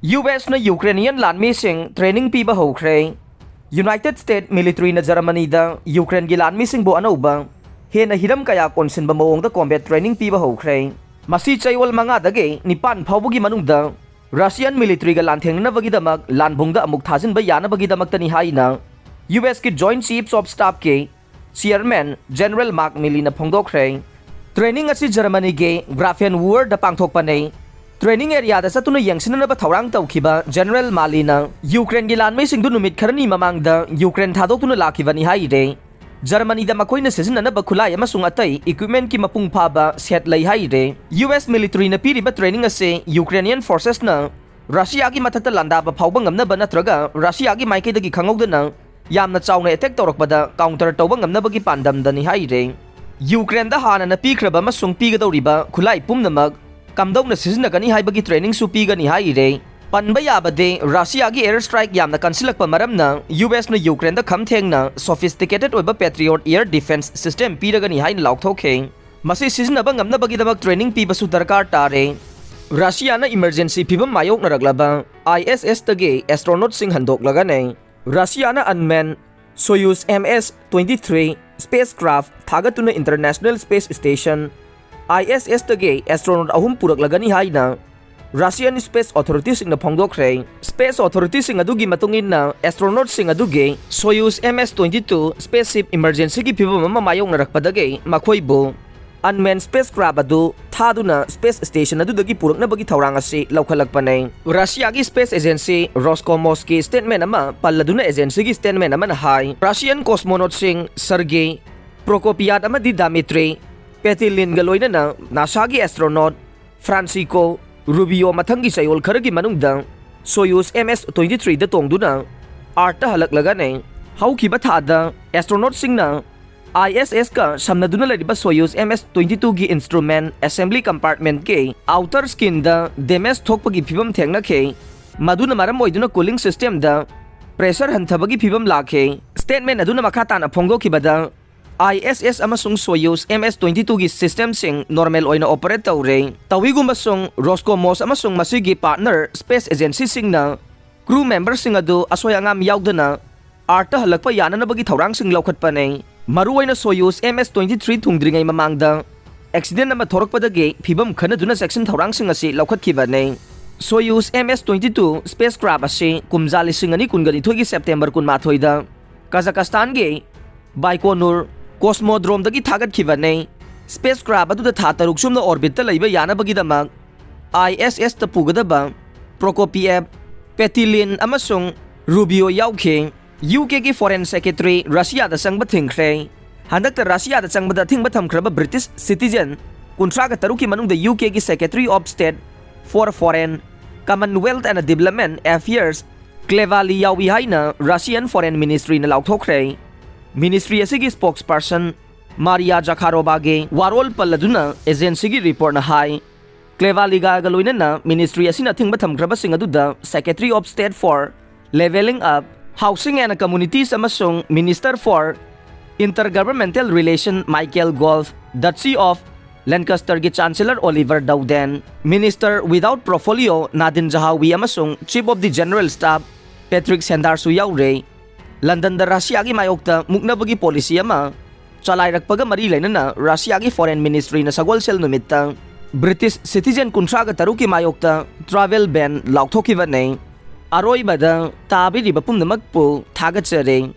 US na Ukrainian Lanmising training Piba Houkhre. United States military na Germany da Ukraine gi Lanmising bo anauba he na hiram kaya konsin ba maong da combat training Piba Houkhre. Masi chaywal mga dage nipan phawbugi manungda Russian military ga lantheng na bagidamag lanbungda amuk thajin ba yana bagidamak tani haina US ki Joint Chiefs of Staff ke Chairman General Mark Milley na phongdokhre. Training asi Germany ge Grafenwohr da pangthok panay training area da satuna yangsin na ba thawrang tawkhiba General Malina Ukraine gi Lanmising du numit kharani mamang da Ukraine thadok tuna lakhibani haire Germany da makoina season na ba khulai amasung atai equipment ki mapung phaba set lai haire US military na piri ba training ase Ukrainian forces na Russia gi mathakta landa ba phawba ngamna ba natraga Russia gi maikei da gi khangau na yamna chawna attack tawrak da counter tawba ngamna ba gi pandam da ni haire Ukraine da hana na pikraba masung pigadawriba khulai pumnamag kamdawna sizinagani haibagi training su pigani haire panba yabade Russia gi air strike yamna kansilakpa maramna US na Ukraine da khamthengna sophisticated oiba Patriot air defense system piragani hain laukthokhe masi sizinaba ngamna bagi dabak training pibasu darkar tare Russia na Emergency Fibam Mayoknaraklaba ISS tage Astronaut sing Handoklagani Russia na unmanned Soyuz MS-23 spacecraft thagatuna International Space Station ISS tage Astronaut ahum puraklagani haina Russian Space Authority sing na phongdokhre Space Authority sing adugi matungin na astronaut sing aduge Soyuz MS-22 spaceship emergency gi phibam ama mayoknarakpadage makhoibo unmanned spacecraft adu thaduna space station adudagi purakna bagi thawrang ase laukhalakpanai Russia gi Space Agency Roscosmos ki statement ama palladuna agency gi statement ama na hai Russian cosmonaut sing Sergei Prokopyat amadi Dmitry Petilin galoy na NASA gi astronaut Francisco Rubio mathangi sayol kharagi manungda Soyuz MS-23 da tongduna arta halaklagane haukiba thada astronaut singna ISS ka samnaduna lariba Soyuz MS-22 gi instrument assembly compartment ke outer skin da damage thokpagi phibam thengna ke maduna maram oiduna cooling system da pressure hanthabagi phibam lakhe statement aduna makhatana phongdokibada ISS amasung Soyuz MS-22 gi system sing normal oina operate tawre tawigumba sung Roscosmos amasung masigi partner space agency sing na crew member sing adu asoyangam yaudana arta halakpa yana na bagi thawrang sing laukhatpa nei maruoina Soyuz MS-23 thungdringai mamangda accident na mathorakpadage phibam khanaduna section thawrang sing asi laukhatkiba nei Soyuz MS-22 spacecraft ase kumjali singani kungani thogi September 18 da Kazakhstan ge Baikonur Cosmodrome dagi thagat khiba nei spacecraft adu da tha taruk sumna orbit ta leiba yana bagi damak ISS ta pugadaba Prokopyev Petilin amasung Rubio yaukhe UK ki foreign secretary Russia da sangba thingkhre handak ta Russia da sangba da thingba thamkhraba British citizen kuntra ka taruki manung da UK ki secretary of state for foreign Commonwealth and Development Affairs Klevali yawi haina Russian foreign ministry na laukthokre Ministry asigi spokesperson Maria Zakharova-ge warol palladuna agency gi report na hai Klevaliga galoina na ministry asina thingba thamkraba singaduda Secretary of State for Leveling Up Housing and Communities amasung Minister for Intergovernmental Relation Michael Gove Duchy of Lancaster gi Chancellor Oliver Dowden Minister without portfolio Nadine Zahawi amasung Chief of the General Staff Patrick Sendarsu yaure London da Russia gi mayokta mukna bagi policy ama chalairakpaga mari lainana Russia gi foreign ministry na sagol sel numitta British citizen kuntra ga taruki mayokta travel ban laukthokhiba nei aroi bada tabi riba pumnamak pu thagachare